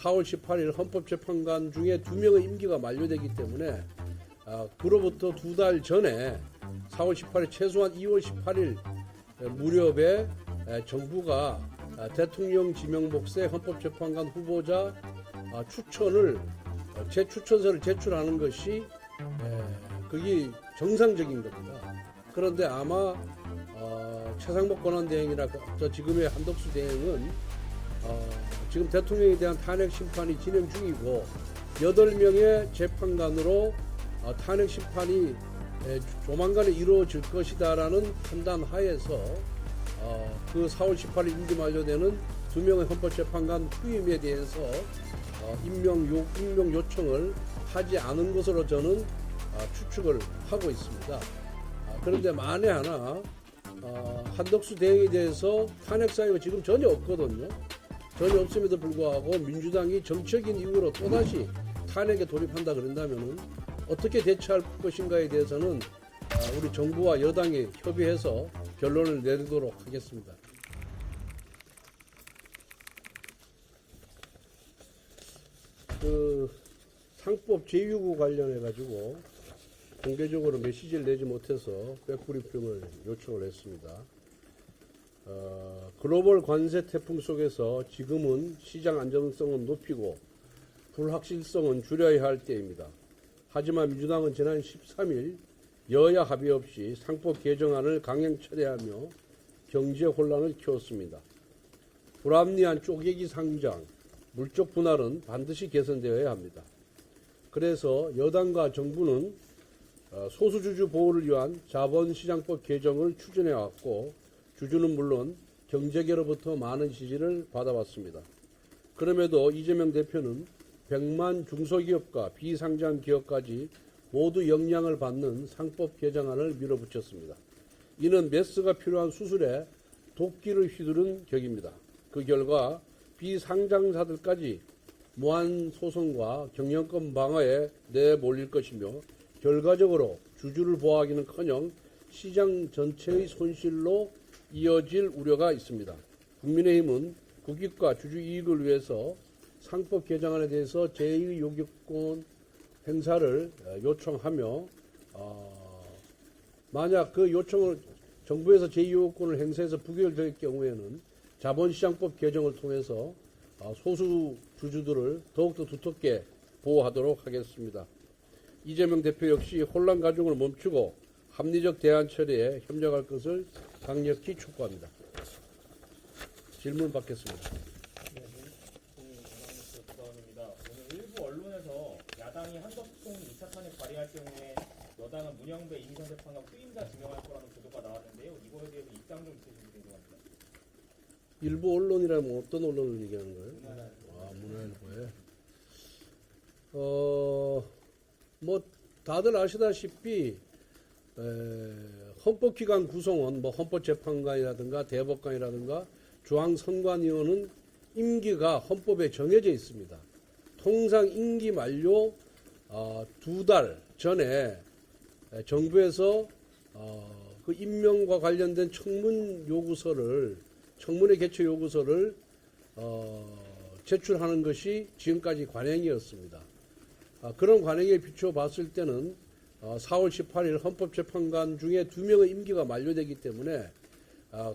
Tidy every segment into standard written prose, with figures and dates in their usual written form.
4월 18일 헌법재판관 중에 2명의 임기가 만료되기 때문에 그로부터 2달 전에 4월 18일 최소한 2월 18일 무렵에 정부가 대통령 지명 복세 헌법재판관 후보자 추천을 재추천서를 제출하는 것이 그게 정상적인 겁니다. 그런데 아마 최상목 권한대행이나 지금의 한덕수 대행은 지금 대통령에 대한 탄핵 심판이 진행 중이고 8명의 재판관으로 탄핵 심판이 조만간에 이루어질 것이다라는 판단 하에서 그 4월 18일 임기 만료되는 2명의 헌법재판관 후임에 대해서 임명 요청을 하지 않은 것으로 저는 추측을 하고 있습니다. 그런데 만에 하나 한덕수 대행에 대해서 탄핵 사유가 지금 전혀 없거든요. 전혀 없음에도 불구하고 민주당이 정치적인 이유로 또다시 탄핵에 돌입한다 그런다면 어떻게 대처할 것인가에 대해서는 우리 정부와 여당이 협의해서 결론을 내리도록 하겠습니다. 그 상법 제6구 관련해 가지고 공개적으로 메시지를 내지 못해서 백브리핑을 요청을 했습니다. 글로벌 관세 태풍 속에서 지금은 시장 안정성은 높이고 불확실성은 줄여야 할 때입니다. 하지만 민주당은 지난 13일 여야 합의 없이 상법 개정안을 강행 철회하며 경제 혼란을 키웠습니다. 불합리한 쪼개기 상장, 물적 분할은 반드시 개선되어야 합니다. 그래서 여당과 정부는 소수주주 보호를 위한 자본시장법 개정을 추진해왔고 주주는 물론 경제계로부터 많은 지지를 받아왔습니다. 그럼에도 이재명 대표는 100만 중소기업과 비상장 기업까지 모두 영향을 받는 상법 개정안을 밀어붙였습니다. 이는 메스가 필요한 수술에 도끼를 휘두른 격입니다. 그 결과 비상장사들까지 무한 소송과 경영권 방어에 내몰릴 것이며 결과적으로 주주를 보호하기는커녕 시장 전체의 손실로 이어질 우려가 있습니다. 국민의힘은 국익과 주주 이익을 위해서 상법 개정안에 대해서 제2의 요격권 행사를 요청하며 만약 그 요청을 정부에서 제2 요격권을 행사해서 부결될 경우에는 자본시장법 개정을 통해서 소수 주주들을 더욱더 두텁게 보호하도록 하겠습니다. 이재명 대표 역시 혼란 가중을 멈추고 합리적 대안 처리에 협력할 것을 강력히 촉구합니다. 질문 받겠습니다. 오늘 일부 언론에서 야당이 한덕수 2차 탄핵 발의할 경우에 여당은 문영배 이미선 재판관 후임자 지명할 거라는 보도가 나왔는데요. 이거에 대해서 입장 좀 주시면 궁금합니다. 일부 언론이라면 어떤 언론을 얘기하는 거예요? 문화일보에. 뭐 다들 아시다시피 헌법기관 구성원, 헌법재판관이라든가 대법관이라든가 중앙선관위원은 임기가 헌법에 정해져 있습니다. 통상 임기 만료 2달 전에 정부에서 그 임명과 관련된 청문회 개최 요구서를 제출하는 것이 지금까지 관행이었습니다. 그런 관행에 비추어 봤을 때는 4월 18일 헌법재판관 중에 2명의 임기가 만료되기 때문에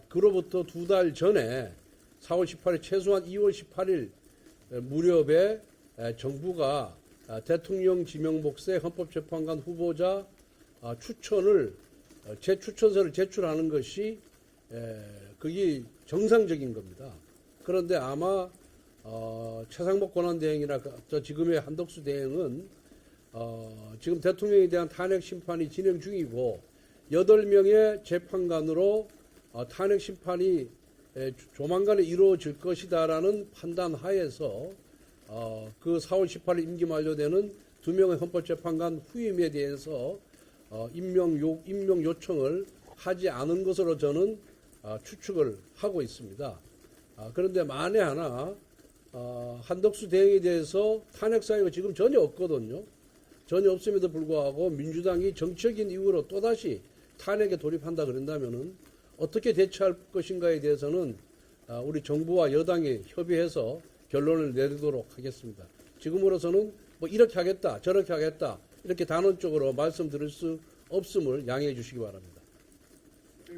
그로부터 2달 전에 4월 18일 최소한 2월 18일 무렵에 정부가 대통령 지명 복세 헌법재판관 후보자 추천을 재추천서를 제출하는 것이 그게 정상적인 겁니다. 그런데 아마 최상목 권한대행이나 지금의 한덕수 대행은 지금 대통령에 대한 탄핵 심판이 진행 중이고 8명의 재판관으로 탄핵 심판이 조만간에 이루어질 것이다라는 판단 하에서 그 4월 18일 임기 만료되는 2명의 헌법재판관 후임에 대해서 임명 요청을 하지 않은 것으로 저는 추측을 하고 있습니다. 그런데 만에 하나 한덕수 대행에 대해서 탄핵 사유가 지금 전혀 없거든요. 전혀 없음에도 불구하고 민주당이 정치적인 이유로 또다시 탄핵에 돌입한다 그런다면 어떻게 대처할 것인가에 대해서는 우리 정부와 여당이 협의해서 결론을 내리도록 하겠습니다. 지금으로서는 뭐 이렇게 하겠다, 저렇게 하겠다, 이렇게 단언적으로 말씀드릴 수 없음을 양해해 주시기 바랍니다.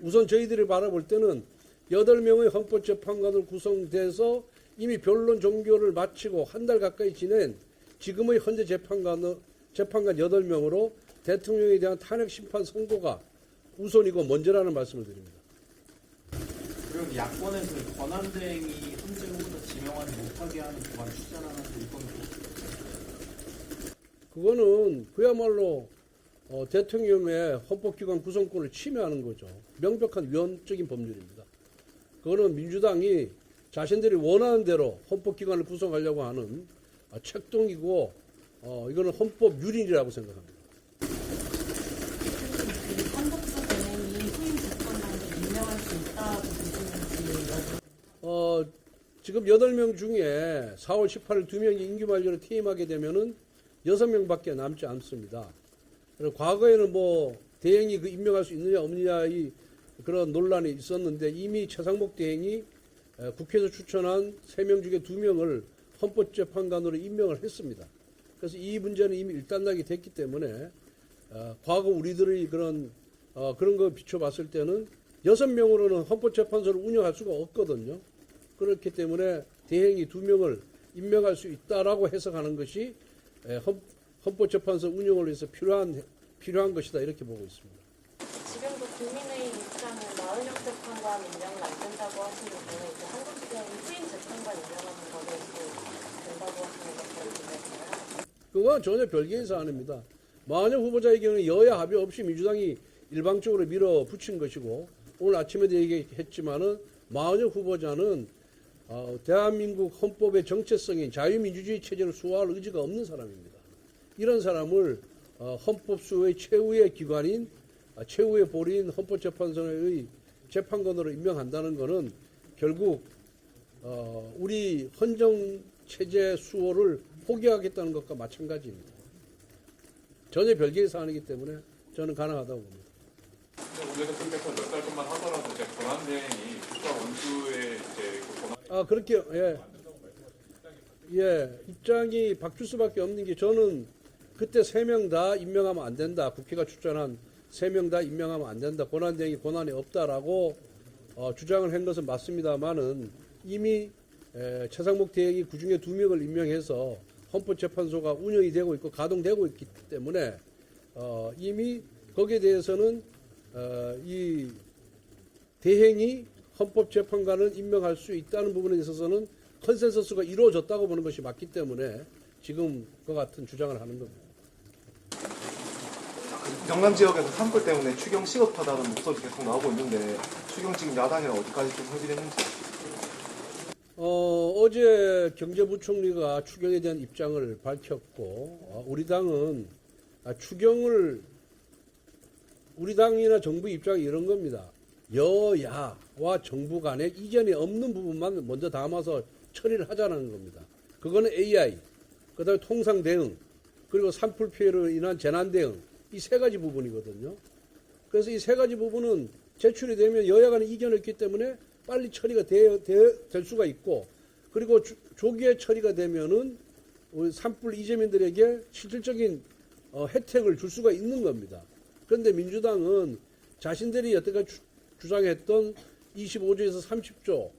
우선 저희들이 바라볼 때는 8명의 헌법재판관으로 구성돼서 이미 변론 종결을 마치고 한 달 가까이 지낸 지금의 현재 재판관 8명으로 대통령에 대한 탄핵 심판 선고가 우선이고 먼저라는 말씀을 드립니다. 그럼 야권에서 권한대행이 헌재 후보자 지명하지 못하게 하는 법안 추진하는데 이건 그거는 그야말로 대통령의 헌법기관 구성권을 침해하는 거죠. 명백한 위헌적인 법률입니다. 그거는 민주당이 자신들이 원하는 대로 헌법기관을 구성하려고 하는 책동이고 이거는 헌법 유린이라고 생각합니다. 한덕수 대행이 후임 재판관을 임명할 수 있다고 보시는지 지금 8명 중에 4월 18일 2명이 임기 만료로 퇴임하게 되면은 6명밖에 남지 않습니다. 그리고 과거에는 뭐 대행이 그 임명할 수 있느냐 없느냐의 그런 논란이 있었는데 이미 최상목 대행이 국회에서 추천한 3명 중에 2명을 헌법재판관으로 임명을 했습니다. 그래서 이 문제는 이미 일단락이 됐기 때문에 과거 우리들의 그런 거 비춰봤을 때는 6명으로는 헌법재판소를 운영할 수가 없거든요. 그렇기 때문에 대행이 2명을 임명할 수 있다라고 해석하는 것이 헌법재판소 운영을 위해서 필요한 것이다 이렇게 보고 있습니다. 지금도 국민의힘 입장은 마은혁 재판관 임명은 안 된다고 하시는 분은 이제 한덕수 대행이 후임 재판관 임명하는 거는 된다고 하시는 것처럼 들렸어요. 그건 전혀 별개의 사안입니다. 마은혁 후보자의 경우는 여야 합의 없이 민주당이 일방적으로 밀어붙인 것이고 오늘 아침에도 얘기했지만은 마은혁 후보자는 대한민국 헌법의 정체성인 자유민주주의 체제를 수호할 의지가 없는 사람입니다. 이런 사람을 헌법수의 최후의 기관인 최후의 보리인 헌법재판소의 재판관으로 임명한다는 것은 결국 우리 헌정체제 수호를 포기하겠다는 것과 마찬가지입니다. 전혀 별개의 사안이기 때문에 저는 가능하다고 봅니다. 문제는 그렇게 몇 달 동안 하더라도 이제 권한대행이 국가 원수의 이제 그 권한 그렇게 입장이 바뀔 수밖에 없는 게 저는 그때 3명 다 임명하면 안 된다. 국회가 추천한 3명 다 임명하면 안 된다. 권한대행이 권한이 없다라고 주장을 한 것은 맞습니다만은 이미 최상목 대행이 그중에 2명을 임명해서 헌법재판소가 운영이 되고 있고 가동되고 있기 때문에 이미 거기에 대해서는 이 대행이 헌법재판관을 임명할 수 있다는 부분에 있어서는 컨센서스가 이루어졌다고 보는 것이 맞기 때문에 지금 그와 같은 주장을 하는 겁니다. 경남 지역에서 산불 때문에 추경 시급하다는 목소리 계속 나오고 있는데 추경 지금 야당이랑 어디까지 좀 협의됐는지. 어제 경제부총리가 추경에 대한 입장을 밝혔고 우리 당은 우리 당이나 정부 입장이 이런 겁니다. 여야와 정부 간에 이견이 없는 부분만 먼저 담아서 처리를 하자는 겁니다. 그거는 AI, 그다음에 통상 대응, 그리고 산불 피해로 인한 재난 대응 이 3가지 부분이거든요. 그래서 이 3가지 부분은 제출이 되면 여야 간에 이견이 있기 때문에 빨리 처리가 될 수가 있고 그리고 조기에 처리가 되면은 우리 산불 이재민들에게 실질적인 혜택을 줄 수가 있는 겁니다. 그런데 민주당은 자신들이 여태까지 주장했던 25조에서 30조,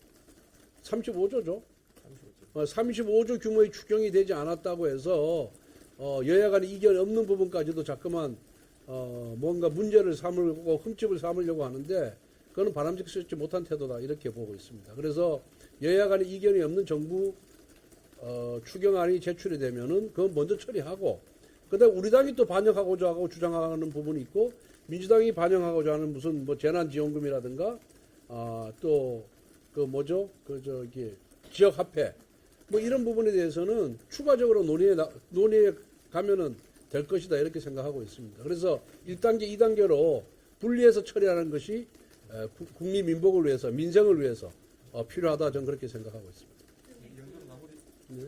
35조죠? 35조 규모의 추경이 되지 않았다고 해서 여야 간에 이견이 없는 부분까지도 자꾸만 뭔가 문제를 삼으려고 흠집을 삼으려고 하는데 그거는 바람직스럽지 못한 태도다 이렇게 보고 있습니다. 그래서 여야 간에 이견이 없는 정부 추경안이 제출이 되면은 그건 먼저 처리하고 그다음 우리 당이 또 반영하고자 하고 주장하는 부분이 있고 민주당이 반영하고자 하는 무슨 뭐 재난지원금이라든가 또 그 뭐죠 지역 화폐 뭐 이런 부분에 대해서는 추가적으로 논의에 가면은 될 것이다 이렇게 생각하고 있습니다. 그래서 1단계, 2단계로 분리해서 처리하는 것이 국민 민복을 위해서 민생을 위해서 필요하다 저는 그렇게 생각하고 있습니다. 네.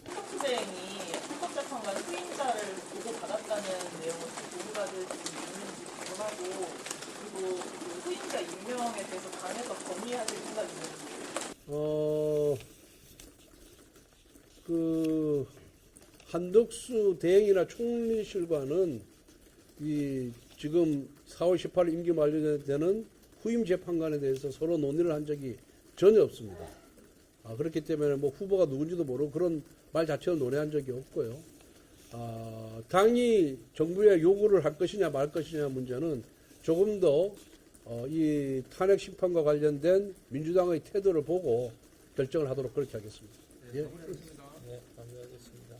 한덕수 대행이 헌법재판관 후임자를 보고받았다는 내용을 보고받을 수 있는지 궁금하고 그리고 그 후임자 임명에 대해서 당에서 건의하실 생각이 있는지 그 한덕수 대행이나 총리실과는 이 지금 4월 18일 임기 만료되는 후임 재판관에 대해서 서로 논의를 한 적이 전혀 없습니다. 그렇기 때문에 뭐 후보가 누군지도 모르고 그런 말 자체는 논의한 적이 없고요. 당이 정부에 요구를 할 것이냐 말 것이냐 문제는 조금 더 이 탄핵 심판과 관련된 민주당의 태도를 보고 결정을 하도록 그렇게 하겠습니다. 예. 네, 감사하겠습니다.